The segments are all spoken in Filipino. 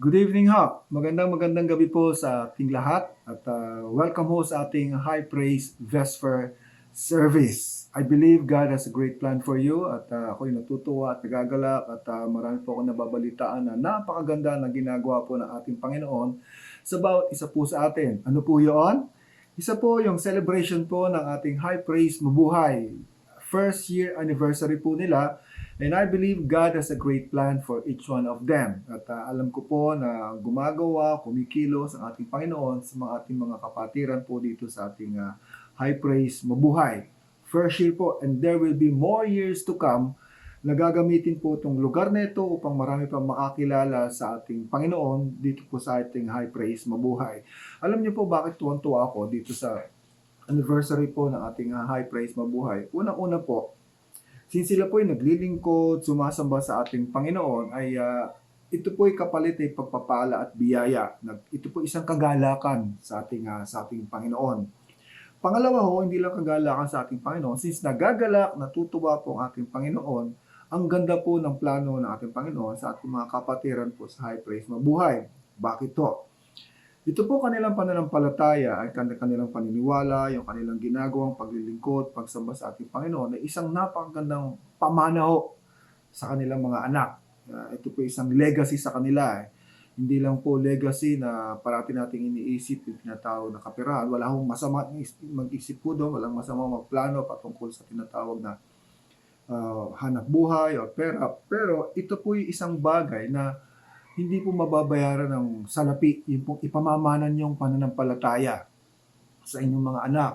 Good evening ho. Magandang gabi po sa ating lahat at welcome ho sa ating High Praise Vesper service. I believe God has a great plan for you at ako'y natutuwa at nagagalak at marami po akong nababalitaan na napakaganda na ginagawa po ng ating Panginoon sa bawat isa po sa atin. Ano po yun? Isa po yung celebration po ng ating High Praise Mabuhay. First year anniversary po nila. And I believe God has a great plan for each one of them. At alam ko po na gumagawa, kumikilos ang ating Panginoon sa mga ating mga kapatiran po dito sa ating High Praise Mabuhay. First year po, and there will be more years to come na gagamitin po itong lugar na ito upang marami pang makakilala sa ating Panginoon dito po sa ating High Praise Mabuhay. Alam niyo po bakit tuwan-tuwa ako dito sa anniversary po ng ating High Praise Mabuhay. Unang-una po, since sila po ay naglilingkod, sumasamba sa ating Panginoon, ay ito po ay kapalit ay pagpapala at biyaya. Ito po isang kagalakan sa ating Panginoon. Pangalawa ho, hindi lang kagalakan sa ating Panginoon. Since nagagalak, natutuwa po ang ating Panginoon, ang ganda po ng plano ng ating Panginoon sa ating mga kapatiran po sa High Praise Mabuhay. Bakit to? Ito po kanilang pananampalataya ay kanilang paniniwala, yung kanilang ginagawang paglilingkod, pagsamba sa ating Panginoon na isang napakagandang pamanaho sa kanilang mga anak. Ito po isang legacy sa kanila. Hindi lang po legacy na parati nating iniisip yung tinatawag na kaperahan. Wala akong masama mag-isip po doon, walang masama magplano patungkol sa tinatawag na hanap buhay o pera. Pero ito po yung isang bagay na hindi po mababayaran ng salapi, yung pong ipamamanan yung pananampalataya sa inyong mga anak.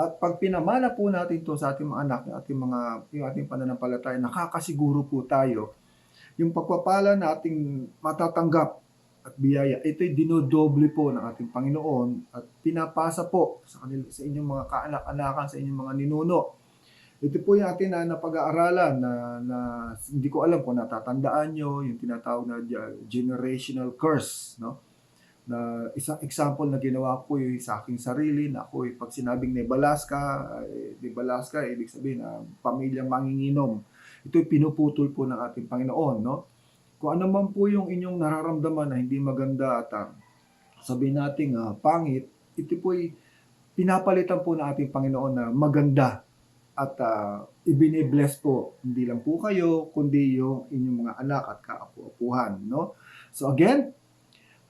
At pag pinamana po natin to sa ating mga anak, yung ating pananampalataya, nakakasiguro po tayo, yung pagpapala na ating matatanggap at biyaya, ito'y dinodoble po ng ating Panginoon at pinapasa po sa inyong mga kaanak-anakan, sa inyong mga ninuno. Ito po yung atin na napag-aaralan na hindi ko alam kung natatandaan nyo, yung tinatawag na generational curse, no? Na isang example na ginawa ko yung sa aking sarili, na ako pag sinabing Nebraska, ibig sabihin na pamilyang manginginom. Ito'y pinuputol po ng ating Panginoon, no? Kung ano man po yung inyong nararamdaman na hindi maganda at sabihin natin pangit, ito po'y pinapalitan po ng ating Panginoon na maganda. At ibine-bless po, hindi lang po kayo, kundi yung inyong mga anak at kaapu-apuhan, no? So again,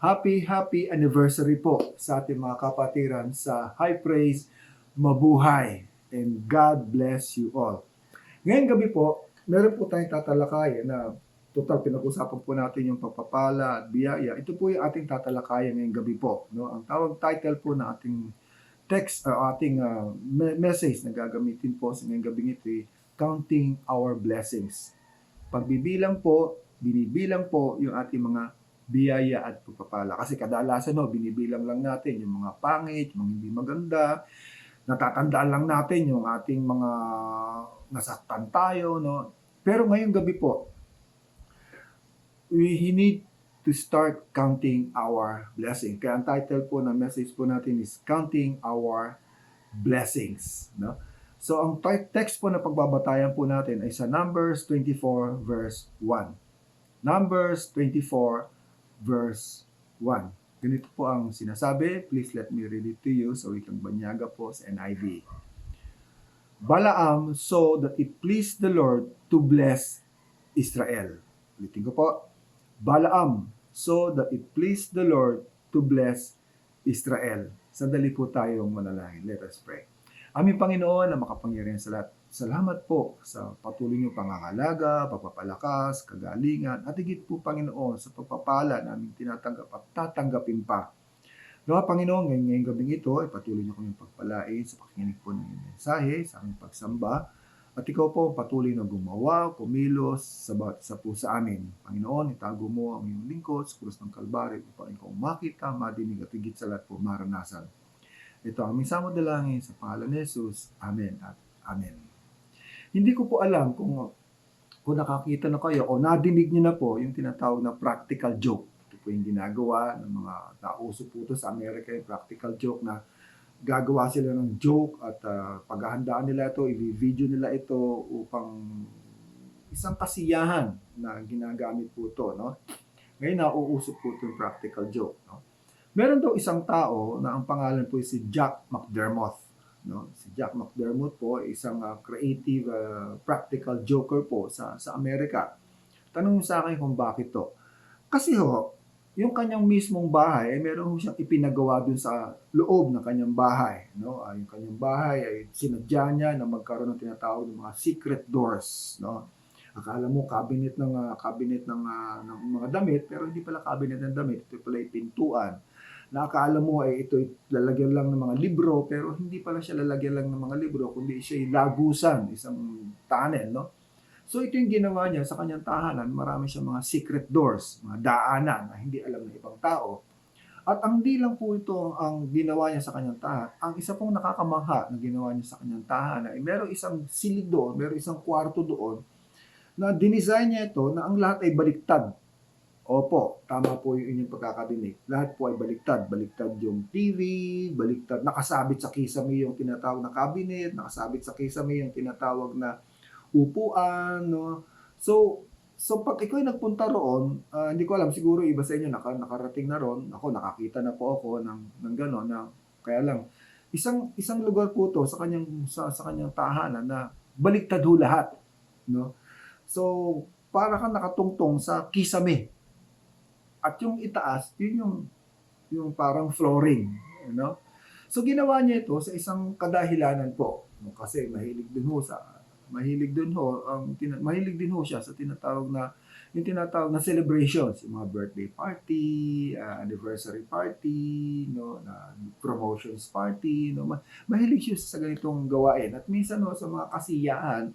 happy anniversary po sa ating mga kapatiran sa High Praise Mabuhay. And God bless you all. Ngayong gabi po, meron po tayong tatalakayan na total pinag-usapan po natin yung pagpapala at biyaya. Ito po yung ating tatalakayan ngayong gabi po, no? Ang tawag title po na ating text ating message na gagamitin po sa ngayong gabing ito ay Counting Our Blessings. Pagbibilang po, binibilang po yung ating mga biyaya at pagpapala. Kasi kadalasan binibilang lang natin yung mga pangit, yung hindi maganda. Natatandaan lang natin yung ating mga nasaktan tayo, no? Pero ngayong gabi po, we need to start counting our blessing. Kaya ang title po ng message po natin is Counting Our Blessings. No? So ang text po na pagbabatayan po natin ay sa Numbers 24 verse 1. Numbers 24 verse 1. Ganito po ang sinasabi. Please let me read it to you so we can banyaga po sa NIV. Balaam saw that it pleased the Lord to bless Israel. Ulitin ko po. Balaam so that it pleased the Lord to bless Israel. Sandali po tayong manalangin. Let us pray. Aming Panginoon na makapangyarihan sa lahat, salamat po sa patuloy niyong pangangalaga, pagpapalakas, kagalingan, at higit po Panginoon sa pagpapala namin tinatanggap at tatanggapin pa. Nawa Panginoon, ngayong gabing ito ay patuloy niyo kaming pagpalain sa pakikinig po ng mensahe, sa aming pagsamba. At ikaw po patuloy na gumawa, kumilos sa bawat isa po sa amin. Panginoon, itago mo ang iyong lingkod sa krus ng Kalbaryo upang ikaw makita, madinig at higit sa lahat po maranasan. Ito ang aming samod dalangin sa pangalan ni Jesus. Amen at Amen. Hindi ko po alam kung nakakita na kayo o nadinig niyo na po yung tinatawag na practical joke. Ito po yung ginagawa ng mga nauso po ito sa Amerika, yung practical joke na gagawa sila ng joke at paghahandaan nila ito, i-video nila ito upang isang kasiyahan na ginagamit po ito, no? Ngayon nauuso po itong practical joke, no? Meron daw isang tao na ang pangalan po ay si Jack McDermott, no? Si Jack McDermott po ay isang creative practical joker po sa Amerika. Tanong niyo sa akin kung bakit to. Kasi ho, yung kanyang mismong bahay ay meron ho siyang ipinagawa dun sa loob ng kanyang bahay, no? Yung kanyang bahay ay sinadya niya na magkaroon ng tinatawag ng mga secret doors, no? Akala mo cabinet ng mga damit, pero hindi pala cabinet ng damit, ito pala ay pintuan. Na akala mo ay ito ay lalagyan lang ng mga libro, pero hindi pala siya lalagyan lang ng mga libro, kundi siya ay lagusan, isang tunnel, no? So ito yung ginawa niya sa kanyang tahanan, marami siyang mga secret doors, mga daanan na hindi alam ng ibang tao. At ang di lang po ito ang ginawa niya sa kanyang tahanan, ang isa pong nakakamangha na ginawa niya sa kanyang tahanan ay meron isang silid doon, meron isang kwarto doon na dinisign niya ito na ang lahat ay baliktad. Opo, tama po yung inyong pagkakadinig. Lahat po ay baliktad. Baliktad yung TV, baliktad, nakasabit sa kisame yung tinatawag na cabinet, nakasabit sa kisame yung tinatawag na upuan, no? So pag ikaw ay nagpunta roon, hindi ko alam, siguro iba sa inyo nakarating na roon. Ako, nakakita na po ako ng gano'n na kaya lang isang lugar po to sa kanyang tahanan na baliktad ho lahat, no? So para kang nakatungtong sa kisame. At yung itaas, yun yung parang flooring, no? So ginawa niya ito sa isang kadahilanan po, no? Kasi mahilig din ho siya sa tinatawag na celebrations, yung mga birthday party, anniversary party, no, na promotions party, no. Mahilig siya sa ganitong gawain. At minsan ho, sa mga kasiyahan,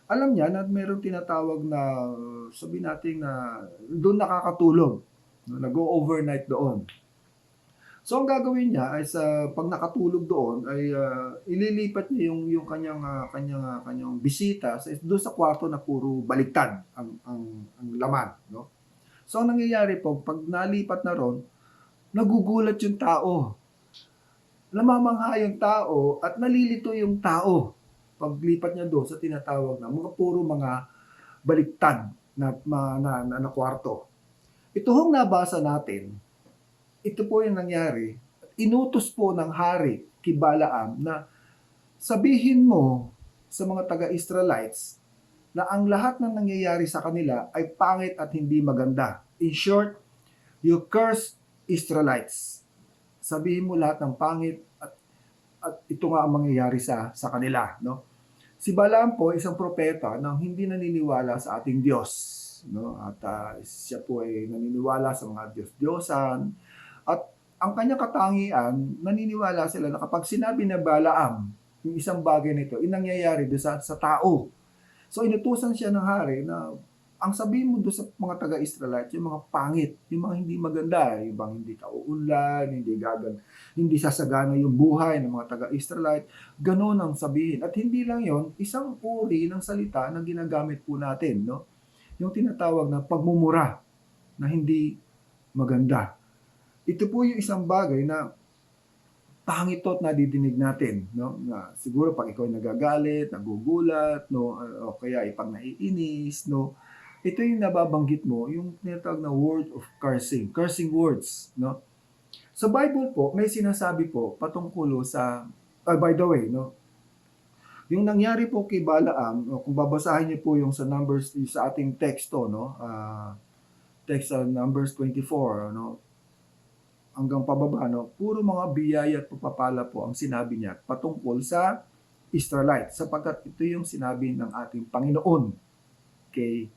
alam niya na mayroong tinatawag na, sabihin natin na doon nakakatulog, no, nag-o-overnight doon. So ang gagawin niya ay pag nakatulog doon ay ililipat niya yung kanyang bisita doon sa kwarto na puro baliktad ang laman, no? So ang nangyayari po pag nalipat na ron, nagugulat yung tao. Namamangha yung tao at nalilito yung tao paglipat niya doon sa tinatawag na puro mga baliktad na kwarto. Ito hong nabasa natin, ito po yung nangyari. Inutos po ng hari kay Balaam na sabihin mo sa mga taga-Israelites na ang lahat ng nangyayari sa kanila ay pangit at hindi maganda. In short, you curse Israelites. Sabihin mo lahat ng pangit at ito nga ang mangyayari sa kanila, no? Si Balaam po isang propeta na hindi naniniwala sa ating Diyos, no? At siya po ay naniniwala sa mga Diyos-Diyosan. At ang kanyang katangian, naniniwala sila na kapag sinabi na Balaam, yung isang bagay nito, nangyayari doon sa tao. So inutusan siya ng hari na ang sabihin mo doon sa mga taga-Israelite, yung mga pangit, yung mga hindi maganda, yung bang hindi kauunlad, hindi sasagana yung buhay ng mga taga-Israelite, ganoon ang sabihin. At hindi lang yon, isang uri ng salita na ginagamit po natin, no? Yung tinatawag na pagmumura na hindi maganda. Ito po yung isang bagay na pangit at nadidinig natin, no? Na siguro pag ikaw ay nagagalit, nagugulat, no, o kaya pag naiinis, no, ito yung nababanggit mo, yung tinatawag na word of cursing words, no? Sa Bible po, may sinasabi po patungkol sa by the way, no, yung nangyari po kay Balaam, kung babasahin niyo po yung sa Numbers, sa ating teksto, no, text sa Numbers 24, no, hanggang pababa, no, puro mga biyaya at pagpapala po ang sinabi niya patungkol sa Israelites, sapagkat ito yung sinabi ng ating Panginoon kay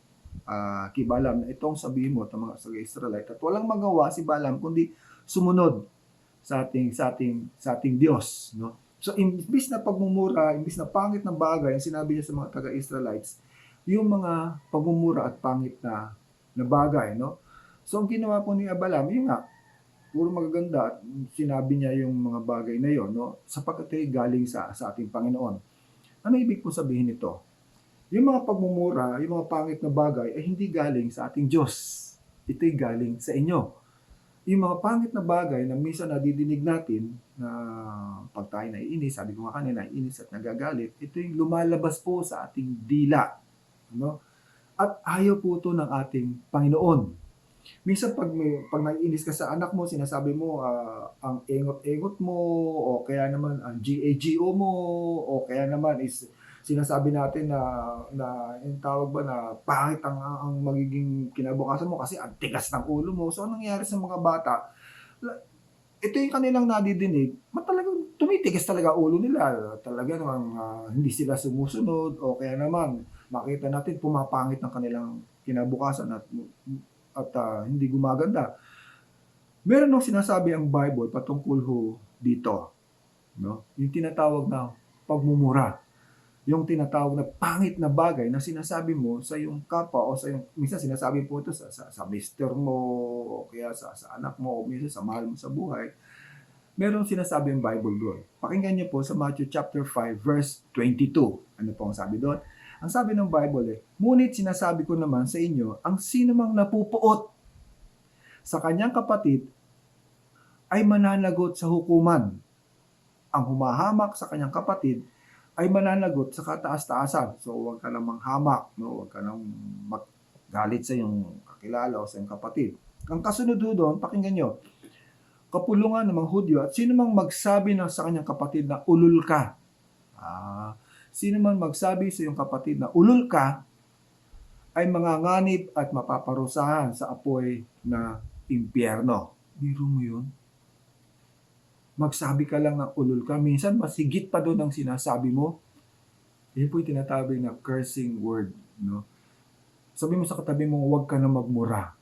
Balaam na itong sabihin mo sa mga Israelite, at walang magawa si Balaam kundi sumunod sa ating Diyos, no? So imbis na pagmumura, imbis na pangit na bagay ang sinabi niya sa mga taga-Israelites, yung mga pagmumura at pangit na bagay, no? So ang ginawa po ni Balaam, yun nga, puro magaganda at sinabi niya yung mga bagay na yon, no, sapagkat ay galing sa ating Panginoon. Ano ibig po sabihin nito? Yung mga pagmumura, yung mga pangit na bagay ay hindi galing sa ating Diyos. Ito'y galing sa inyo. Yung mga pangit na bagay na minsan nadidinig natin na pag tayo naiinis, sabi ko nga kanina, naiinis at nagagalit, ito yung lumalabas po sa ating dila, no? At ayaw po ito ng ating Panginoon. Minsan pag naiinis ka sa anak mo, sinasabi mo, ang engot-engot mo o kaya naman ang GAGO mo o kaya naman is sinasabi natin na yung tawag ba na pangit ang magiging kinabukasan mo kasi ang tigas ng ulo mo. So, anong nangyayari sa mga bata, ito yung kanilang nadidinig, talagang tumitigas talaga ulo nila. Talaga namang hindi sila sumusunod o kaya naman makita natin pumapangit ang kanilang kinabukasan at hindi gumaganda. Meron nung sinasabi ang Bible patungkol dito, no? Yung tinatawag na pagmumura. Yung tinatawag na pangit na bagay na sinasabi mo sa iyong kapwa o sa iyong, minsan sinasabi po ito sa mister mo o kaya sa anak mo o minsan sa mahal mo sa buhay. Meron sinasabi ang Bible doon. Pakinggan niyo po sa Matthew chapter 5 verse 22. Ano po ang sabi doon? Ang sabi ng Bible ngunit sinasabi ko naman sa inyo, ang sinumang napupuot sa kanyang kapatid ay mananagot sa hukuman. Ang humahamak sa kanyang kapatid ay mananagot sa kataas-taasan. So huwag ka nang manghamak, no? Huwag ka nang magalit sa iyong kakilala o sa iyong kapatid. Ang kasunod doon, pakinggan nyo, kapulungan ng mga Hudyo at sino mang magsabi na sa kanyang kapatid na ulul ka. Sino man magsabi sa iyong kapatid na ulul ka ay manganganib at mapaparusahan sa apoy na impyerno. Biro mo yun? Magsabi ka lang ng ulul ka. Minsan, mas higit pa doon ang sinasabi mo. Yun po yung tinatawag na cursing word. No? Sabi mo sa katabi mo, huwag ka na magmura.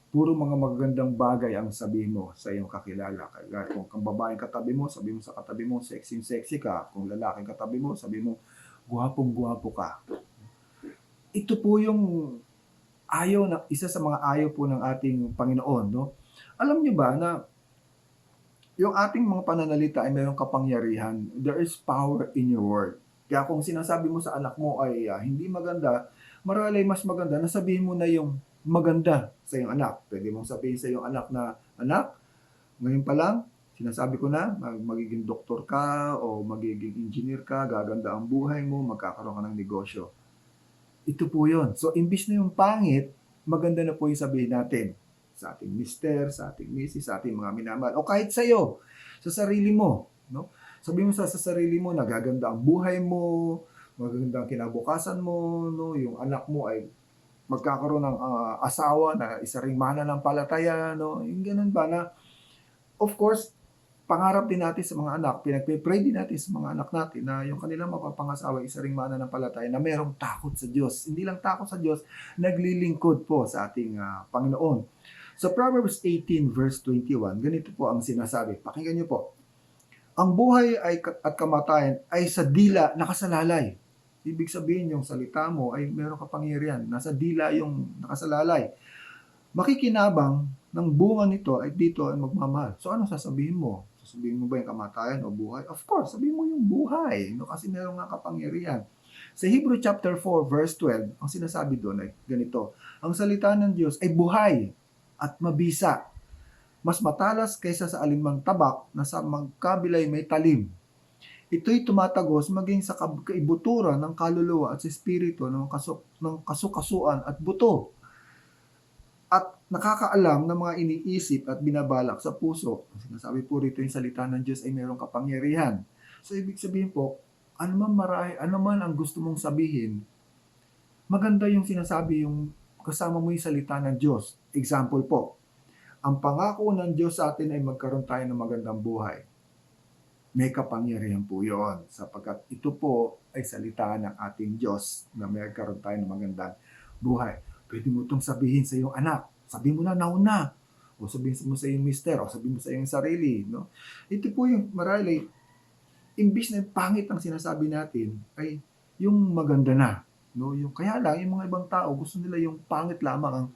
Puro mga magagandang bagay ang sabihin mo sa iyong kakilala. Kung kang babaeng katabi mo, sabi mo sa katabi mo, sexy ka. Kung lalaking katabi mo, sabi mo, guwapong-guwapo ka. Ito po yung isa sa mga ayaw po ng ating Panginoon. No? Alam niyo ba na yung ating mga pananalita ay mayroong kapangyarihan. There is power in your word. Kaya kung sinasabi mo sa anak mo ay hindi maganda, maralay mas maganda na sabihin mo na yung maganda sa iyong anak. Pwede mong sabihin sa iyong anak na, anak, ngayon pa lang, sinasabi ko na, magiging doktor ka o magiging engineer ka, gaganda ang buhay mo, magkakaroon ka ng negosyo. Ito po yun. So, imbis na yung pangit, maganda na po yung sabihin natin sa ating mister, sa ating misis, sa ating mga minamahal, o kahit sa iyo, sa sarili mo. No? Sabihin mo sa sarili mo, nagaganda ang buhay mo, magaganda ang kinabukasan mo, no? Yung anak mo ay magkakaroon ng asawa na isa ring mananampalataya, no? Yung ganun ba na, of course, pangarap din natin sa mga anak, pinagpe-pray din natin sa mga anak natin na yung kanilang mapapangasawa isa ring mananampalataya na merong takot sa Diyos. Hindi lang takot sa Diyos, naglilingkod po sa ating Panginoon. So Proverbs 18 verse 21, ganito po ang sinasabi. Pakinggan niyo po. Ang buhay at kamatayan ay sa dila nakasalalay. Ibig sabihin yung salita mo ay meron kapangyarihan. Nasa dila yung nakasalalay. Makikinabang ng bunga nito ay dito ay magmamahal. So ano sasabihin mo? Sasabihin mo ba yung kamatayan o buhay? Of course, sabihin mo yung buhay. No? Kasi meron nga kapangyarihan. Sa Hebrew chapter 4 verse 12, ang sinasabi doon ay ganito. Ang salita ng Diyos ay buhay at mabisa. Mas matalas kaysa sa alinmang tabak na sa magkabilay may talim. Ito'y tumatagos maging sa kaibuturan ng kaluluwa at sa espiritu ng kasukasuan at buto. At nakakaalam ng mga iniisip at binabalak sa puso. Sinasabi po rito yung salita ng Diyos ay mayroong kapangyarihan. So ibig sabihin po, ano man ang gusto mong sabihin, maganda yung sinasabi yung kasama mo yung salita ng Diyos. Example po, ang pangako ng Diyos sa atin ay magkaroon tayo ng magandang buhay. May kapangyarihan po yun sapagkat ito po ay salita ng ating Diyos na may karoon tayo ng magandang buhay. Pwede mo itong sabihin sa iyong anak. Sabihin mo na nauna. O sabihin mo sa iyong mister. O sabihin mo sa iyong sarili. No? Ito po yung marali. Imbis na yung pangit ang sinasabi natin ay yung maganda na. No? Yung, kaya lang, yung mga ibang tao gusto nila yung pangit lamang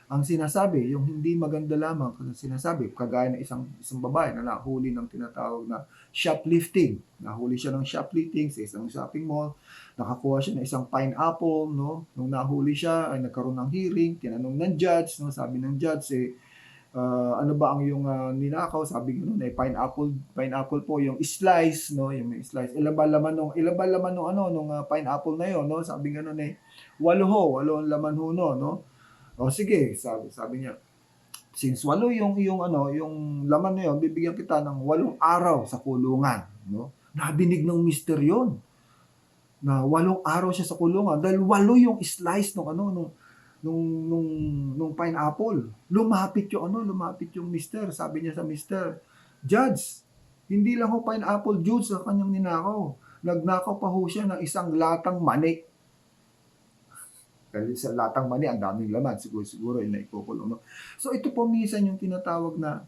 ang sinasabi, yung hindi maganda lamang ang sinasabi, kagaya ng isang babae na nahuli ng tinatawag na shoplifting. Nahuli siya ng shoplifting sa isang shopping mall, nakakuha siya ng isang pineapple, no? Nung nahuli siya, ay nagkaroon ng hearing, tinanong ng judge, no? Sabi ng judge, ano ba ang yung ninakaw? Sabi ganoon pineapple po yung slice, no? Yung slice. Ilan ba laman nung pineapple na yon, no? Sabi ganoon 8 ang laman ho, no? O sige, sabi niya, since 8 yung laman na yun, bibigyan kita ng 8 araw sa kulungan, no? Nadinig ng mister yun, na 8 araw siya sa kulungan dahil 8 yung slice nung pineapple. Lumapit yung mister. Sabi niya sa mister, Judge, hindi lang ho pineapple juice sa kanyang ninakaw. Nagnakaw pa ho siya ng isang latang mani. Kasi sa latang mani, ang daming laman. Siguro yung naikukulong. No? So ito po minsan yung tinatawag na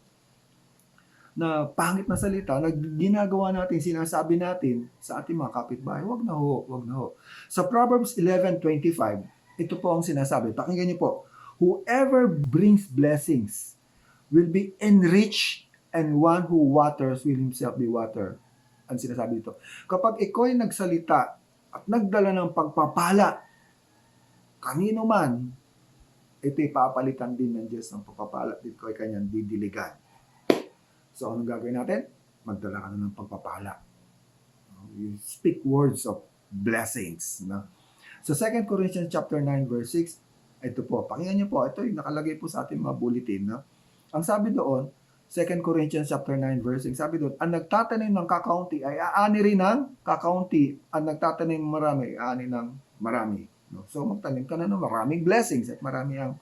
pangit na salita na ginagawa natin, sinasabi natin sa ating mga kapitbahay. Wag na ho. Sa Proverbs 11:25, ito po ang sinasabi. Pakinggan niyo po. Whoever brings blessings will be enriched, and one who waters will himself be watered. Ang sinasabi dito. Kapag ikaw ay nagsalita at nagdala ng pagpapala, kanino man, ito'y papalitan din ng Diyos ng pagpapala at ikaw ay kanyang didiligan. So, anong gagawin natin? Magdala ka na ng pagpapala. You speak words of blessings. No? So, 2 Corinthians chapter 9, verse 6, ito po, pakinggan niyo po, ito yung nakalagay po sa ating mga bulletin. No? Ang sabi doon, 2 Corinthians chapter 9, verse 6, sabi doon, ang nagtatanim ng kakaunti ay aani rin ng kakaunti. Ang nagtatanim ng marami ay aani ng marami. No? So, magtanim ka na ng maraming blessings at marami ang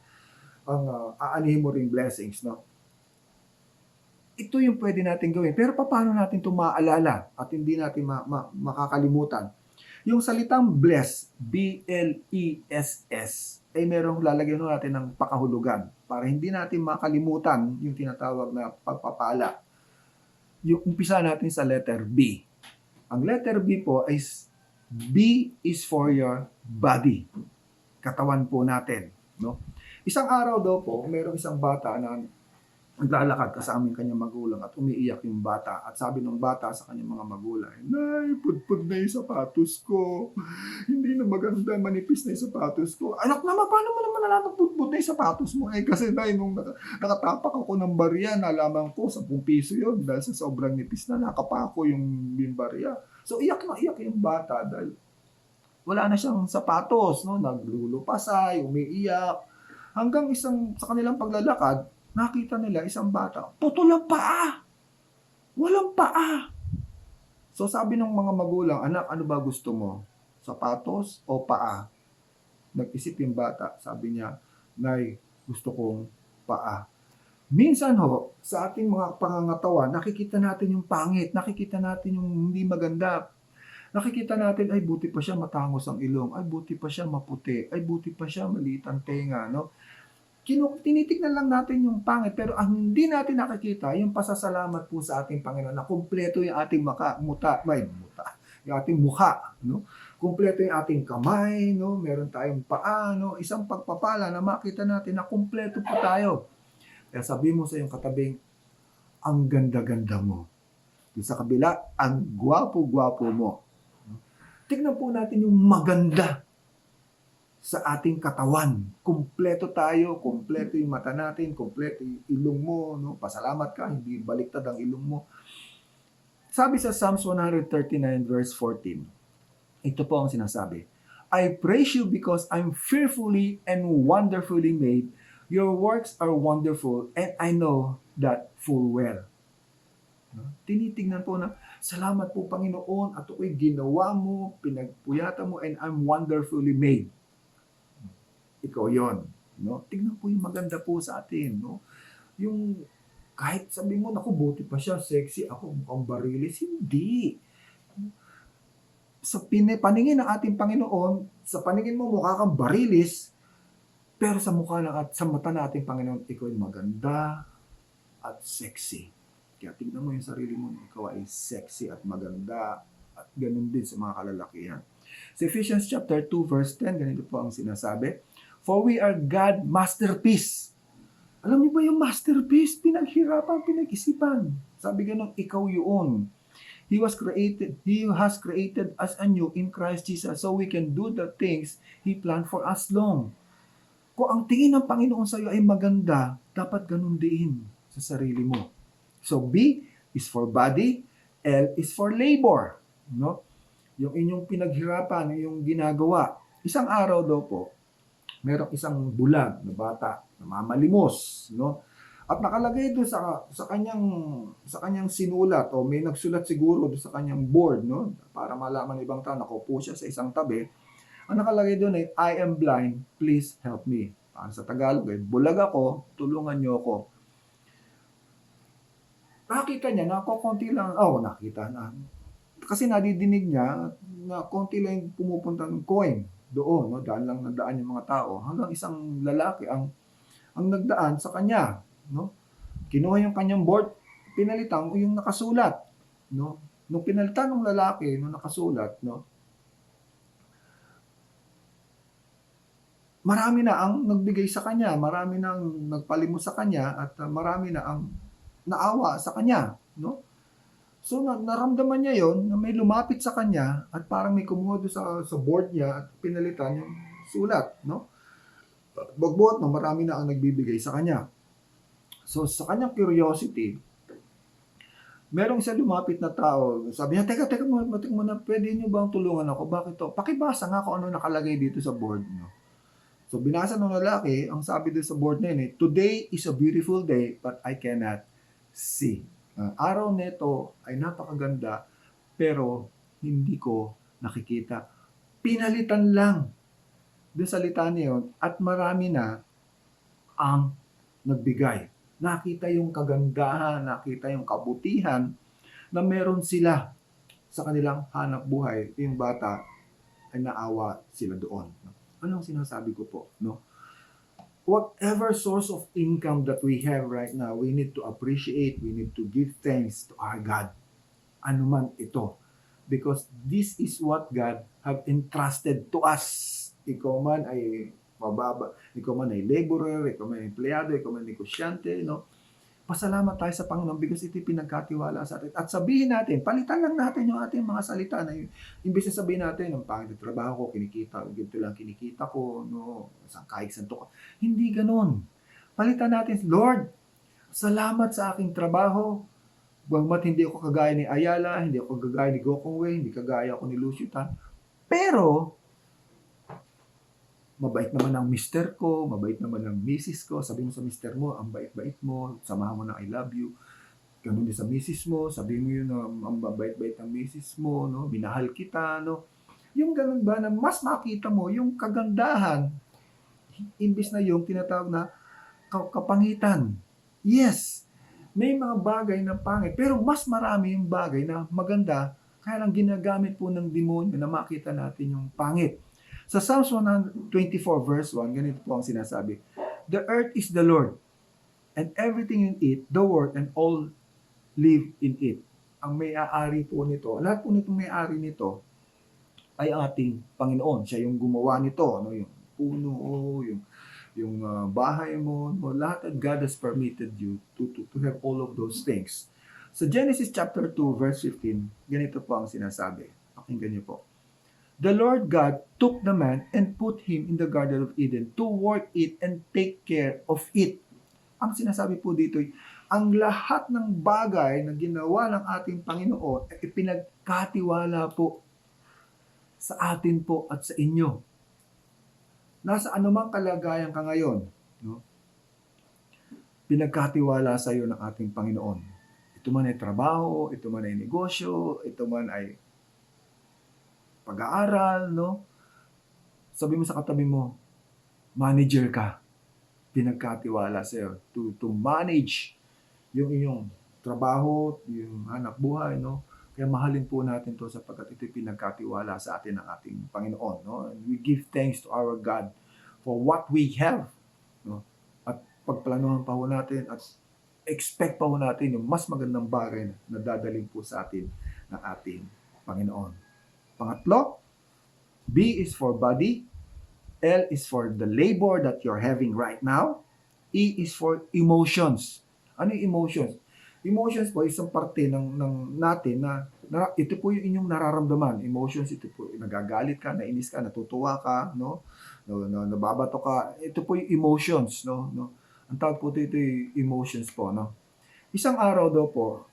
aanihin mo ring blessings. No? Ito yung pwede natin gawin. Pero paano natin ito maaalala at hindi natin makakalimutan? Yung salitang bless, B-L-E-S-S, ay merong lalagyan natin ng pakahulugan para hindi natin makalimutan yung tinatawag na pagpapala. Yung umpisa natin sa letter B. Ang letter B po is B is for your body. Katawan po natin. No? Isang araw daw po, merong isang bata na naglalakad kasama yung kanyang magulang at umiiyak yung bata. At sabi ng bata sa kanyang mga magulang, Nay, pudpud na yung sapatos ko. Hindi na maganda, manipis na yung sapatos ko. Anak naman, paano mo naman nalaman pudpud na yung sapatos mo? Kasi Nay, nung nakatapak ako ng barya, nalaman ko, 10 piso yun. Dahil sa sobrang nipis na, nakapako yung barya. So, iyak na iyak yung bata dahil wala na siyang sapatos. No? Naglulupasay, umiiyak. Hanggang sa kanilang paglalakad, nakita nila isang bata, putol ang paa. Walang paa. So sabi ng mga magulang, anak, ano ba gusto mo? Sapatos o paa? Nag-isip yung bata. Sabi niya, Nay, gusto kong paa. Minsan ho, sa ating mga pangangatawan, nakikita natin yung pangit, nakikita natin yung hindi maganda. Nakikita natin, ay buti pa siya matangos ang ilong, ay buti pa siya maputi, ay buti pa siya maliit ang tenga, no? Tinitignan lang natin yung pangit, pero ang hindi natin nakikita, yung pasasalamat po sa ating Panginoon na kumpleto yung ating yung ating mukha, no? Kumpleto yung ating kamay, no? Meron tayong paa, no? Isang pagpapala na makita natin na kumpleto po tayo. Kaya sabi mo sa iyong katabing, ang ganda-ganda mo. Yung sa kabila, ang gwapo-gwapo mo. Tignan po natin yung maganda sa ating katawan. Kumpleto tayo, kumpleto yung mata natin, kumpleto yung ilong mo, no? Pasalamat ka, hindi baliktad ang ilong mo. Sabi sa Psalms 139 verse 14, ito po ang sinasabi, I praise you because I'm fearfully and wonderfully made. Your works are wonderful and I know that full well. No? Tinitingnan po na, salamat po Panginoon at ako'y ginawa mo, pinagpuyatan mo, and I'm wonderfully made. Ikaw yon, no? Tingnan po yung maganda po sa atin, no? Yung kahit sabi mo, naku, buti pa siya, sexy, ako mukhang barilis, hindi. Sa paningin ng ating Panginoon, sa paningin mo mukha kang barilis, pero sa sa mata ng ating Panginoon, ikaw ay maganda at sexy. Kaya tingnan mo yung sarili mo, ikaw ay sexy at maganda at ganun din sa mga kalalakihan. Sa Ephesians chapter 2 verse 10, ganito po ang sinasabi, For we are God masterpiece. Alam niyo ba yung masterpiece? Pinaghirapan, pinag-isipan. Sabi ganun, ikaw yun. He has created us anew in Christ Jesus so we can do the things He planned for us long. Kung ang tingin ng Panginoon sa iyo ay maganda, dapat ganun din sa sarili mo. So B is for body, L is for labor. No? Yung inyong pinaghirapan, yung ginagawa. Isang araw daw po, merong isang bulag na bata, namamalimos, no? At nakalagay doon sa kanyang sinulat o may nagsulat siguro doon sa kanyang board, no? Para malaman ng ibang tao, nakaupo siya sa isang tabi. Ang nakalagay doon ay, I am blind, please help me. Para sa Tagalog, bulag ako, tulungan niyo ako. Nakita niya, konti lang, nakita na. Kasi nadidinig niya na konti lang yung pumupunta ng coin doon, no? Daan lang na daan yung mga tao. Hanggang isang lalaki ang nagdaan sa kanya, no? Kinuha yung kanyang board, pinalitan yung nakasulat, no? Nung pinalitan ng lalaki, nung nakasulat, no? Marami na ang nagbigay sa kanya, marami na ang nagpalimos sa kanya, at marami na ang naawa sa kanya, no? So naramdaman niya yon na may lumapit sa kanya at parang may kumuha doon sa board niya at pinalitan yung sulat, no? Bagbuot no, marami na ang nagbibigay sa kanya. So sa kanyang curiosity, merong isang lumapit na tao. Sabi niya, teka muna, pwede niyo bang tulungan ako? Bakit to? Pakibasa nga kung ano nakalagay dito sa board, no? So binasa ng lalaki, ang sabi doon sa board na yun, today is a beautiful day, but I cannot see. Ang araw nito ay napakaganda, pero hindi ko nakikita. Pinalitan lang doon sa litanya yun, at marami na ang nagbigay. Nakita yung kagandahan, nakita yung kabutihan na meron sila sa kanilang hanap buhay. Yung bata ay naawa sila doon. Anong sinasabi ko po, no? Whatever source of income that we have right now, we need to appreciate, we need to give thanks to our God. Ano man ito. Because this is what God have entrusted to us. Ikaw man ay mababa, ikaw man ay laborer, ikaw man ay empleyado, ikaw man ay negosyante, no? Pasalamat tayo sa Panginoon because ito pinagkatiwala sa atin. At sabihin natin, palitan lang natin yung ating mga salita na imbes na sabihin natin, ang pangit ng trabaho ko, kinikita, ganito lang kinikita ko, no, isang kahit santo ko. Hindi ganon. Palitan natin, Lord, salamat sa aking trabaho. Bagamat hindi ako kagaya ni Ayala, hindi ako kagaya ni Gokong Wei, hindi kagaya ako ni Lucio Tan. Pero, mabait naman ang mister ko, mabait naman ang misis ko. Sabi mo sa mister mo, ang bait-bait mo, samahan mo na I love you. Ganun din sa misis mo, sabi mo yun na ang mabait-bait ang misis mo, no? Minahal kita, no? Yung ganun ba na mas makita mo yung kagandahan, imbis na yung tinatawag na kapangitan. Yes, may mga bagay na pangit, pero mas marami yung bagay na maganda, kaya lang ginagamit po ng demonyo na makita natin yung pangit. Sa Psalms 124 verse 1, ganito po ang sinasabi, the earth is the Lord, and everything in it, the world and all live in it. Ang may-ari po nito, lahat po nitong may-ari nito, ay ating Panginoon. Siya yung gumawa nito, no? Yung puno, yung bahay mo, no? Lahat at God has permitted you to have all of those things. Sa Genesis chapter 2 verse 15, ganito po ang sinasabi. Pakinggan niyo po. The Lord God took the man and put him in the Garden of Eden to work it and take care of it. Ang sinasabi po dito, ang lahat ng bagay na ginawa ng ating Panginoon ay ipinagkatiwala po sa atin po at sa inyo. Nasa anumang kalagayan ka ngayon, no? Pinagkatiwala sa iyo ng ating Panginoon. Ito man ay trabaho, ito man ay negosyo, ito man ay pag-aaral, no? Sabi mo sa katabi mo, manager ka. Pinagkatiwala sa iyo to manage yung inyong trabaho, yung hanap buhay, no? Kaya mahalin po natin to sapagkat ito pinagkatiwala sa atin ng ating Panginoon, no? And we give thanks to our God for what we have, no? At pagplanuhan pa ho natin at expect pa ho natin yung mas magandang bagay na dadaling po sa atin ng ating Panginoon. Pangatlo, B is for body, L is for the labor that you're having right now, E is for emotions. Ano yung emotions? Emotions po, isang parte ng natin na ito po yung inyong nararamdaman. Emotions, ito po, nagagalit ka, nainis ka, natutuwa ka, no? Nababato ka. Ito po yung emotions, no? Ang tawag po ito yung emotions po, no? Isang araw daw po,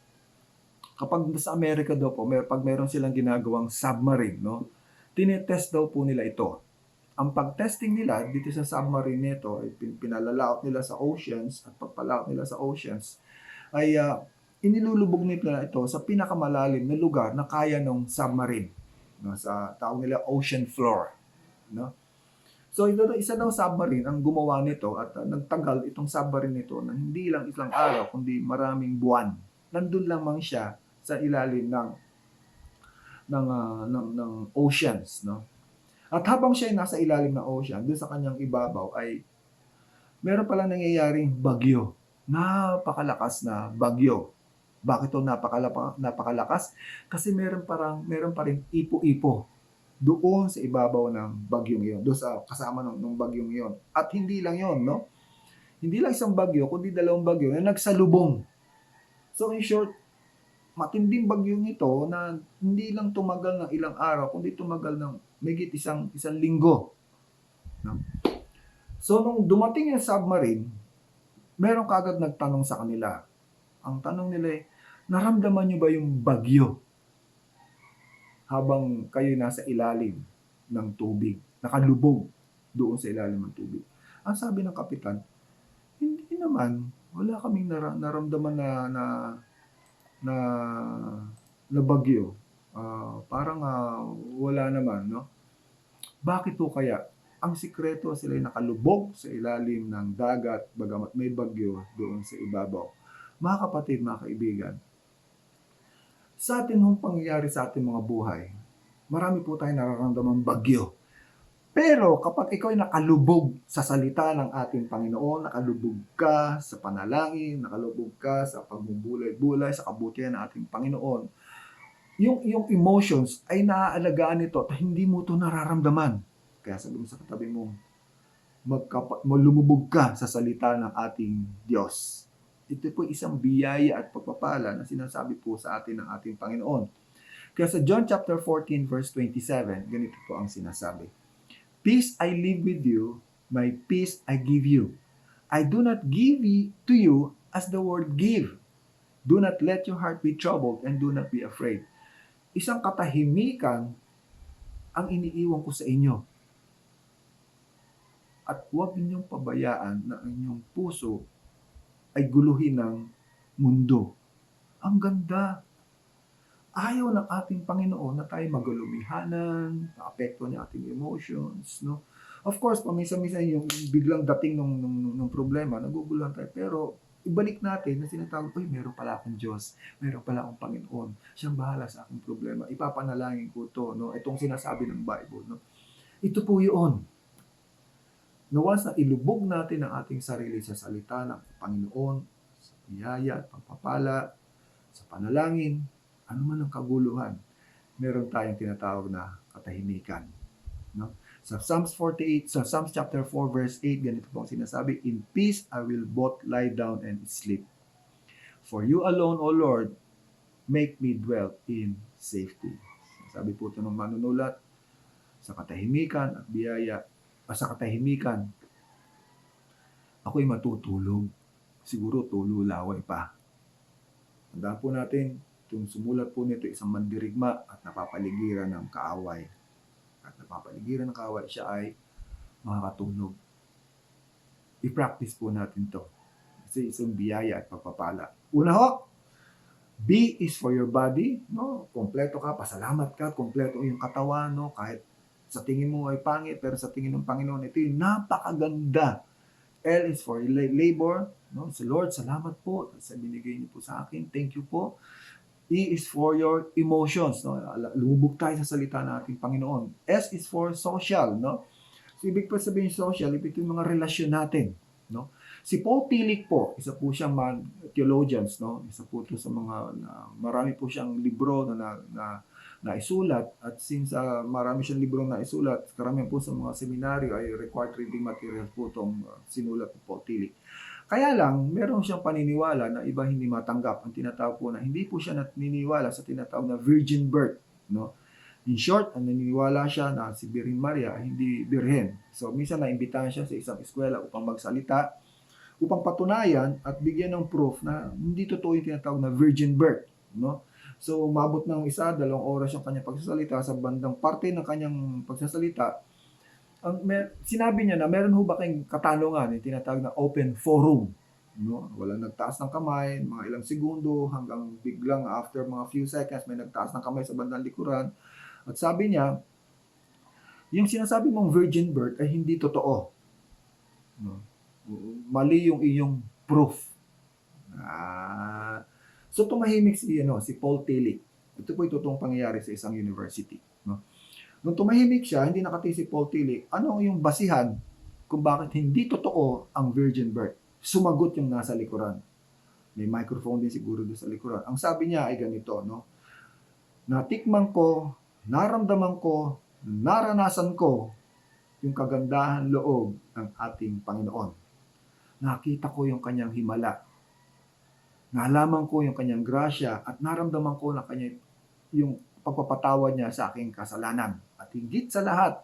kapag sa Amerika daw po, pag meron silang ginagawang submarine, no? Tinetest daw po nila ito. ang pag-testing nila dito sa submarine nito ay pinalalaot nila sa oceans at pagpalaot nila sa oceans ay inilulubog nila ito sa pinakamalalim na lugar na kaya ng submarine, no, sa tawag nila ocean floor, no. So ito isa daw submarine ang gumawa nito at nagtagal itong submarine nito na hindi lang isang araw kundi maraming buwan. Nandun lamang siya sa ilalim ng oceans, no. At habang siya ay nasa ilalim ng ocean, doon sa kanyang ibabaw ay meron palang nangyayaring bagyo. Napakalakas na bagyo. Bakit ito napakalakas? Kasi meron pa ring ipo-ipo doon sa ibabaw ng bagyong iyon, doon sa kasama ng bagyong iyon. At hindi lang yon, no? Hindi lang isang bagyo, kundi dalawang bagyo na nagsalubong. So in short, matinding bagyong ito na hindi lang tumagal ng ilang araw, kundi tumagal ng mahigit isang linggo. No? So nung dumating yung submarine, meron kagad nagtanong sa kanila. Ang tanong nila ay, naramdaman nyo ba yung bagyo habang kayo nasa ilalim ng tubig, nakalubog doon sa ilalim ng tubig? Ang sabi ng kapitan, hindi naman, wala kaming naramdaman na bagyo. Parang wala naman, no? Bakit po kaya? Ang sikreto, sila ay nakalubog sa ilalim ng dagat bagamat may bagyo doon sa ibabaw. Mga kapatid, mga kaibigan, sa atin hong pangyayari sa ating mga buhay, marami po tayong nararamdamang bagyo. Pero kapag ikaw ay nakalubog sa salita ng ating Panginoon, nakalubog ka sa panalangin, nakalubog ka sa pagbubulay-bulay, sa kabutihan ng ating Panginoon, yung emotions ay naaalagaan nito at hindi mo ito nararamdaman. Kaya sabi mo sa katabi mo, lumubog ka sa salita ng ating Diyos. Ito po isang biyaya at pagpapala na sinasabi po sa atin ng ating Panginoon. Kaya sa John chapter 14 verse 27, ganito po ang sinasabi. Peace I leave with you, my peace I give you. I do not give to you as the world give. Do not let your heart be troubled and do not be afraid. Isang katahimikan ang iniiwan ko sa inyo. At huwag ninyong pabayaan na ang inyong puso ay guluhin ng mundo. Ang ganda. Ayaw ng ating Panginoon na tayo magalumihanan, na-apekto niya ating emotions, no? Of course, paminsan-minsan yung biglang dating ng problema, naguguluhan tayo. Pero ibalik natin na sinatawag, meron pala akong Diyos, meron pala akong Panginoon, siyang bahala sa aking problema, ipapanalangin ko to, no? Itong sinasabi ng Bible, no? Ito po yun. Once na ilubog natin ang ating sarili sa salita ng Panginoon, sa biyaya at pagpapala, sa panalangin, ano man ang kaguluhan, meron tayong tinatawag na katahimikan, no? Sa Psalms chapter 4 verse 8, ganito po ang sinasabi, in peace I will both lie down and sleep. For you alone, O Lord, make me dwell in safety. Sabi po ito ng manunulat, sa katahimikan at biyaya, sa katahimikan, ako'y matutulog. Siguro tululaway pa. Tandaan po natin, itong sumulat po nito isang mandirigma at napapaligiran ng kaaway. At napapaligiran ng kaaway, siya ay makakatulog. I-practice po natin to. Kasi isang biyaya at pagpapala. Una ho, B is for your body. No? Kompleto ka, pasalamat ka, kompleto yung katawan. No? Kahit sa tingin mo ay pangit, pero sa tingin ng Panginoon, ito yung napakaganda. L is for labor. No? So Lord, salamat po sa binigay niyo po sa akin. Thank you po. E is for your emotions. No? Lumubog tayo sa salita ng ating Panginoon. S is for social. No? So, ibig po sabihin social, ibig yung mga relasyon natin. No? Si Paul Tillich po, isa po siyang theologians. No? Isa po ito sa mga, marami po siyang libro na naisulat. At since marami siyang libro na isulat, karamihan po sa mga seminaryo ay required reading materials po itong sinulat ni Paul Tillich. Kaya lang, meron siyang paniniwala na iba hindi matanggap. Ang tinatawag po na hindi po siya naniniwala sa tinatawag na virgin birth. No? In short, ang naniniwala siya na si Birhen Maria hindi birhen. So, minsan naimbitahan siya sa isang eskwela upang magsalita, upang patunayan at bigyan ng proof na hindi totoo yung tinatawag na virgin birth. No? So, umabot ng 1-2 oras yung kanyang pagsasalita. Sa bandang parte ng kanyang pagsasalita, Sinabi niya na meron ho ba kayong katanungan, yung tinatawag na open forum. No? Walang nagtaas ng kamay, mga ilang segundo, hanggang biglang after mga few seconds, may nagtaas ng kamay sa bandang likuran. At sabi niya, yung sinasabi mong virgin birth ay hindi totoo. No? Mali yung iyong proof. So tumahimik si Paul Tillich. Ito po yung totoong pangyayari sa isang university. No? Nung tumahimik siya, hindi nakati si Paul Tillich, ano yung basihan kung bakit hindi totoo ang virgin birth? Sumagot yung nasa likuran. May microphone din siguro doon sa likuran. Ang sabi niya ay ganito, no? Natikman ko, naramdaman ko, naranasan ko yung kagandahan loob ng ating Panginoon. Nakita ko yung kanyang himala. Nalaman ko yung kanyang grasya at naramdaman ko na yung pagpapatawad niya sa aking kasalanan. At higit sa lahat,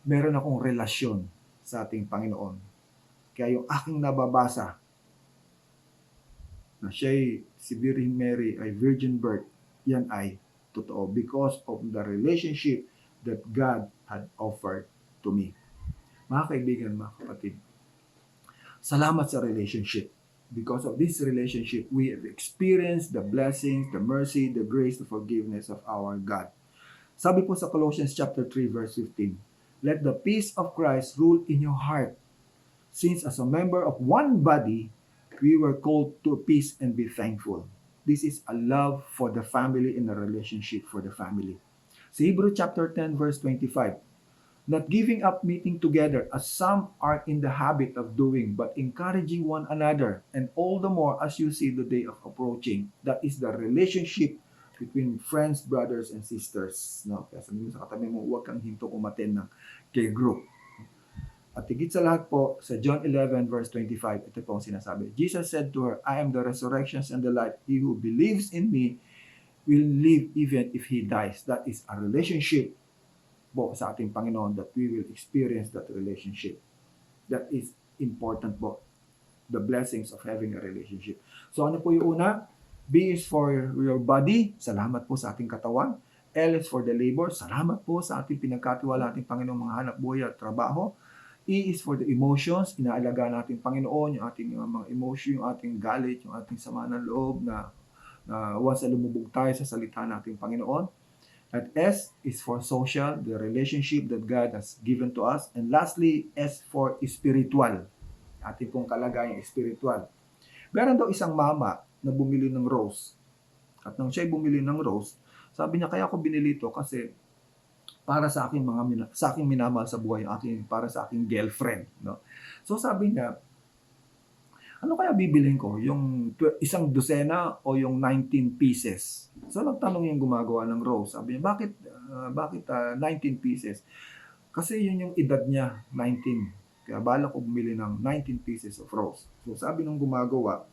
meron akong relasyon sa ating Panginoon. Kaya yung aking nababasa na si Virgin Mary ay virgin birth, yan ay totoo because of the relationship that God had offered to me. Mga kaibigan, mga kapatid, salamat sa relationship. Because of this relationship, we have experienced the blessings, the mercy, the grace, the forgiveness of our God. Sabi po sa Colossians chapter 3 verse 15, let the peace of Christ rule in your heart. Since as a member of one body, we were called to peace and be thankful. This is a love for the family and a relationship for the family. Sa Hebrew chapter 10 verse 25, not giving up meeting together as some are in the habit of doing, but encouraging one another, and all the more as you see the day of approaching. That is the relationship between friends, brothers, and sisters. No? Kaya sabihin mo sa katabi mo, huwag kang hinto umaten ng K-group. At higit sa lahat po, sa John 11 verse 25, ito po ang sinasabi. Jesus said to her, I am the resurrection and the life. He who believes in me will live even if he dies. That is a relationship po sa ating Panginoon that we will experience that relationship. That is important po. The blessings of having a relationship. So ano po yung una? B is for your body. Salamat po sa ating katawan. L is for the labor. Salamat po sa ating pinagkatiwala ating Panginoon mga hanap buhay at trabaho. E is for the emotions. Inaalaga natin Panginoon yung ating mga emotion, yung ating galit, yung ating sama ng loob na once na lumubog tayo sa salita nating Panginoon. At S is for social, the relationship that God has given to us. And lastly, S for spiritual. Ating pong kalagayang spiritual. Meron daw isang mama na bumili ng rose. At nang siya'y bumili ng rose, sabi niya, kaya ako binili ito kasi para sa aking sa aking minamahal sa buhay, para sa aking girlfriend, no? So sabi niya, ano kaya bibilhin ko? Yung isang dosena o yung 19 pieces? So nagtanong yung gumagawa ng rose. Sabi niya, bakit 19 pieces? Kasi yun yung edad niya, 19. Kaya bala ko bumili ng 19 pieces of rose. So sabi nung gumagawa,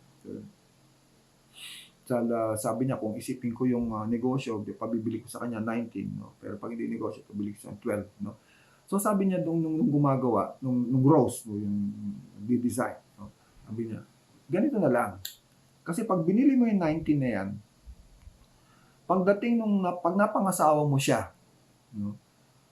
sabi niya, kung isipin ko yung negosyo, pabibili ko sa kanya 19. No? Pero pag hindi negosyo, pabibili ko sa 12. No? So sabi niya nung gumagawa, nung rose, yung di-design, no? Sabi niya, ganito na lang. Kasi pag binili mo yung 19 na yan, pagdating pag napangasawa mo siya, no?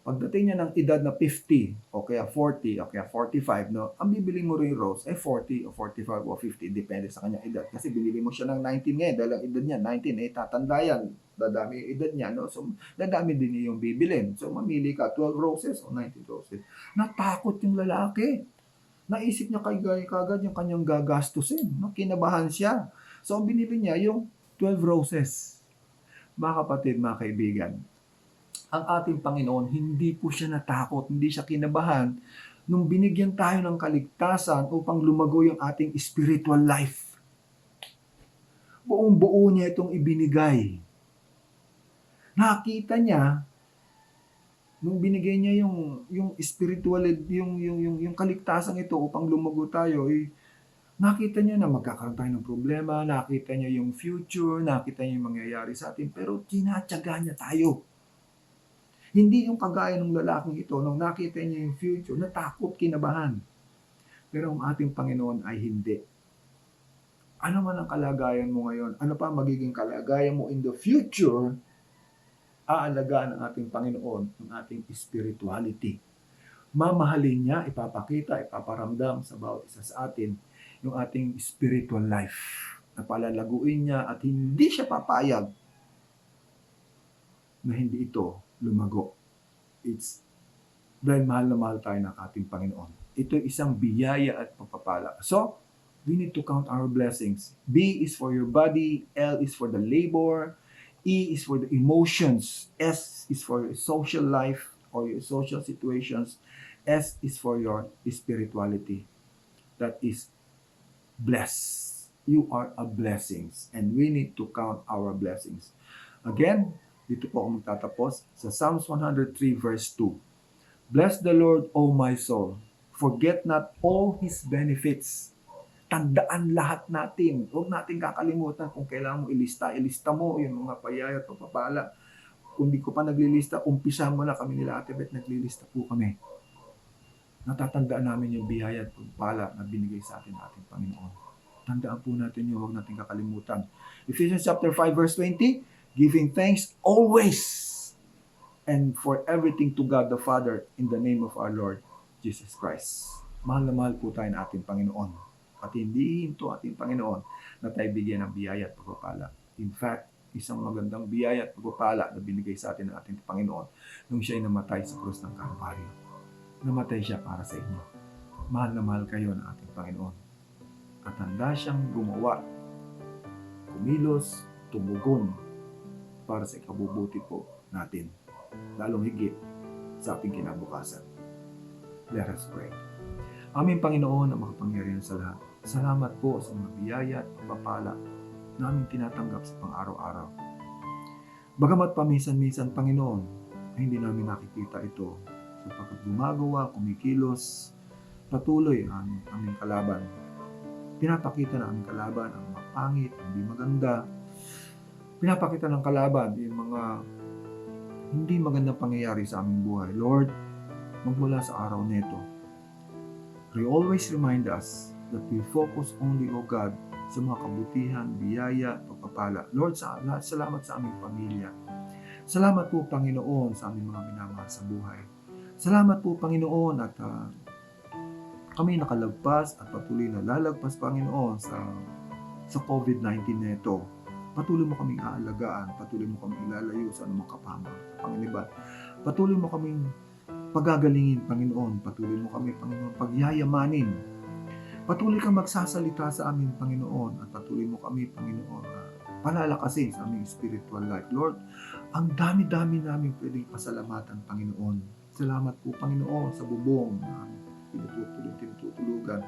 Pagdating niya ng edad na 50, o kaya 40, o kaya 45, no? Ang bibili mo rin rose ay 40 o 45 o 50, depende sa kanyang edad. Kasi binili mo siya ng 19 ngayon, dahil ang edad niya, 19, tatanda yan. Dadami yung edad niya, no? So, dadami din niya yung bibilin. So, mamili ka, 12 roses o 19 roses. Natakot yung lalaki. Naisip niya kagad yung kanyang gagastusin. No? Kinabahan siya. So, ang binili niya yung 12 roses. Mga kapatid, mga kaibigan, ang ating Panginoon, hindi po siya natakot, hindi siya kinabahan nung binigyan tayo ng kaligtasan upang lumago yung ating spiritual life. Buong-buo niya itong ibinigay. Nakita niya nung binigay niya yung spiritual, yung kaligtasan ito upang lumago tayo, nakita niya na magkakaroon tayo ng problema, nakita niya yung future, nakita niya yung mangyayari sa atin, pero tinatyaga niya tayo. Hindi yung kagaya ng lalaking ito, nung nakita niya yung future, natakot, kinabahan. Pero ang ating Panginoon ay hindi. Ano man ang kalagayan mo ngayon, ano pa magiging kalagayan mo in the future, Aalagaan ng ating Panginoon ang ating spirituality. Mamahalin niya, ipapakita, ipaparamdam sa bawat isa sa atin yung ating spiritual life na palalaguin niya at hindi siya papayag na hindi ito lumago. It's dahil mahal na mahal tayo ng ating Panginoon. Ito isang biyaya at pagpapala. So, we need to count our blessings. B is for your body, L is for the labor, E is for the emotions, S is for your social life or your social situations, S is for your spirituality. That is blessed. You are a blessings and we need to count our blessings. Again, dito po ako magtatapos sa Psalms 103 verse 2. Bless the Lord, O my soul. Forget not all His benefits. Tandaan lahat natin. Huwag natin kakalimutan kung kailangan mo ilista mo yung mga payaya at papapala. Kung di ko pa naglilista, umpisa mo na kami nila Ate Beth, naglilista po kami. Natatandaan namin yung biyaya at pagpala na binigay sa atin ng ating Panginoon. Tandaan po natin yun, huwag natin kakalimutan. Ephesians chapter 5 verse 20, giving thanks always and for everything to God the Father in the name of our Lord Jesus Christ. Mahal na mahal po tayo ng ating Panginoon. At hindi ito ating Panginoon na tayo bigyan ng biyaya at pagpapala. In fact, isang magandang biyaya at pagpapala na binigay sa atin ng ating Panginoon nung siya'y namatay sa krus ng Kalbaryo. Namatay siya para sa inyo. Mahal na mahal kayo ng ating Panginoon. At handa siyang gumawa, kumilos, tumugon para sa ikabubuti po natin. Lalong higit sa ating kinabukasan. Let us pray. Aming Panginoon na makapangyarihan sa lahat, salamat po sa mga biyaya at pagpapala na aming tinatanggap sa pang-araw-araw. Bagamat paminsan-minsan, Panginoon, ay hindi namin nakikita ito sapagkat gumagawa, kumikilos, patuloy ang aming kalaban. Pinapakita ng aming kalaban ang mapangit, hindi maganda. Pinapakita ng kalaban yung mga hindi magandang pangyayari sa aming buhay. Lord, magmula sa araw nito, always remind us that we focus only, O God, sa mga kabutihan, biyaya, pagpapala. Lord, salamat sa aming pamilya. Salamat po, Panginoon, sa aming mga minamahal sa buhay. Salamat po, Panginoon, at kami nakalagpas at patuloy na lalagpas, Panginoon, sa COVID-19 na ito. Patuloy mo kaming aalagaan, patuloy mo kaming ilalayo sa anumang kapahamang panginiban. Patuloy mo kaming pagagalingin, Panginoon. Patuloy mo kami, Panginoon, pagyayamanin. Patuloy kang magsasalita sa amin, Panginoon, at patuloy mo kami, Panginoon, palalakasin sa aming spiritual life. Lord, ang dami-dami namin pwedeng pasalamatan, Panginoon. Salamat po, Panginoon, sa bubong na tinutulugan.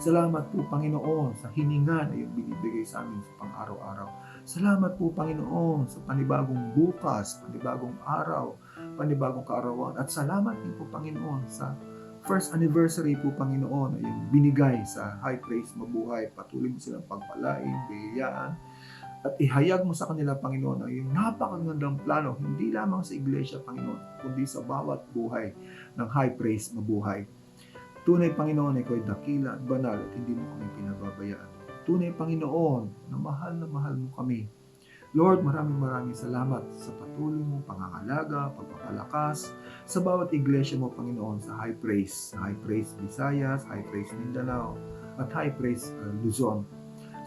Salamat po, Panginoon, sa hininga na iyong binibigay sa amin sa pang-araw-araw. Salamat po, Panginoon, sa panibagong bukas, panibagong araw, panibagong kaarawan. At salamat din po, Panginoon, sa first anniversary po, Panginoon, na yung binigay sa High Praise Mabuhay. Patuloy mo silang pagpalain, biyayaan, at ihayag mo sa kanila, Panginoon, ang iyong napakagandang plano, hindi lamang sa iglesia, Panginoon, kundi sa bawat buhay ng High Praise Mabuhay. Tunay, Panginoon, ikaw ay dakila at banal at hindi mo kami pinababayaan. Tunay, Panginoon, na mahal mo kami. Lord, maraming salamat sa patuloy mong pangangalaga, pagpapalakas sa bawat iglesia mo, Panginoon, sa High Praise Visayas, High Praise Mindanao, at High Praise Luzon.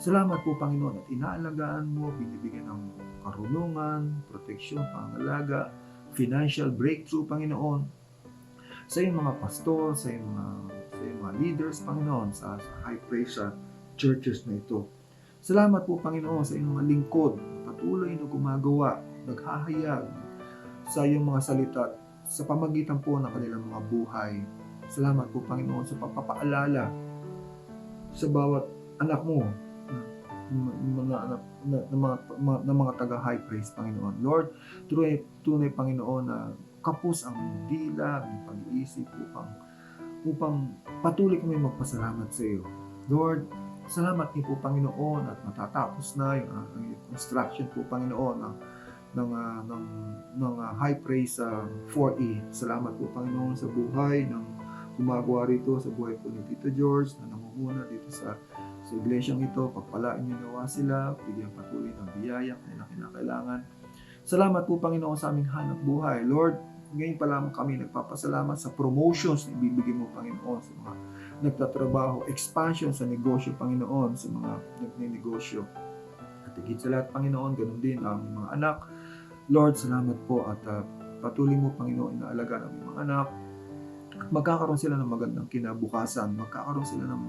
Salamat po, Panginoon, at inaalagaan mo, binibigyan ng karunungan, proteksyon, pangangalaga, financial breakthrough, Panginoon, sa iyong mga pastor, sa iyong mga leaders, Panginoon, sa High Praise churches na ito. Salamat po, Panginoon, sa iyong mga lingkod, patuloy na gumagawa, naghahayag sa iyong mga salita, sa pamagitan po ng kanilang mga buhay. Salamat po, Panginoon, sa pagpapaalala sa bawat anak mo, ng mga taga-High Praise, Panginoon. Lord, tunay, Panginoon, na kapos ang dila, ang pag-iisip upang patuloy kami magpasalamat sa iyo. Lord, salamat niyo po, Panginoon, at matatapos na yung construction po, Panginoon, ng High Praise 4E. Salamat po, Panginoon, sa buhay ng gumagawa rito, sa buhay po ni Tito George na namumuna dito sa iglesyang ito. Pagpalain niyo nawa sila, bigyan patuloy ng biyaya kanilang kinakailangan. Salamat po, Panginoon, sa aming hanap buhay. Lord, ngayon pa lamang kami nagpapasalamat sa promotions na ibibigay mo, Panginoon, sa mga nagtatrabaho, expansion sa negosyo, Panginoon, sa mga nagnenegosyo. At higit sa lahat, Panginoon, ganun din ang aming mga anak. Lord, salamat po at patuloy mo, Panginoon, na alagaan ang aming mga anak. At magkakaroon sila ng magandang kinabukasan. Magkakaroon sila ng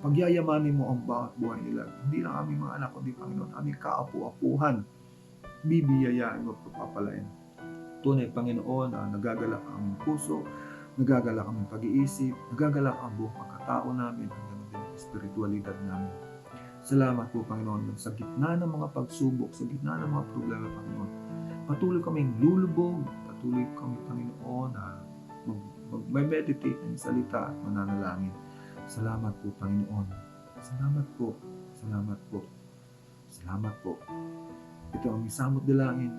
pagyayamanin mo ang bawat buhay nila. Hindi lang aming mga anak, kundi, Panginoon, aming kaapu-apuhan. Bibiyayaan mo, pagpapalain. Tunay, Panginoon, na nagagalak ang aming puso, nagagalak ang aming pag-iisip, nagagalak ang buong pagkatao namin, hanggang din ang espiritualidad namin. Salamat po, Panginoon, sa gitna ng mga pagsubok, sa gitna ng mga problema, Panginoon. Patuloy kaming lulubog, patuloy kami, Panginoon, na mag-meditate ng salita at mananalangin. Salamat po, Panginoon. Salamat po. Salamat po. Salamat po. Ito ang isamot dalangin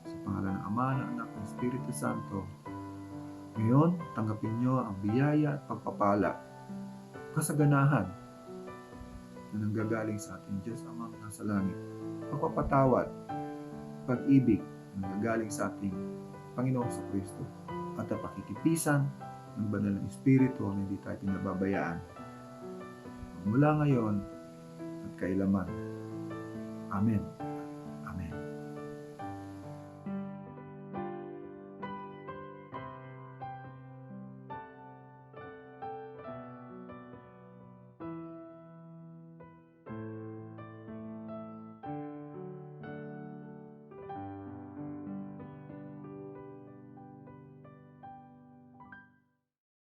sa pangalan ng Ama, ng Anak, ng Espiritu Santo. Ngayon, tanggapin nyo ang biyaya at pagpapala, kasaganahan na nanggagaling sa ating Diyos Amang nasa langit, pagpapatawad, pag-ibig na nanggagaling sa ating Panginoon sa Kristo, at ang pakikipisan ng banal ng Espiritu na hindi tayo pinababayaan. Mula ngayon at kailaman. Amen.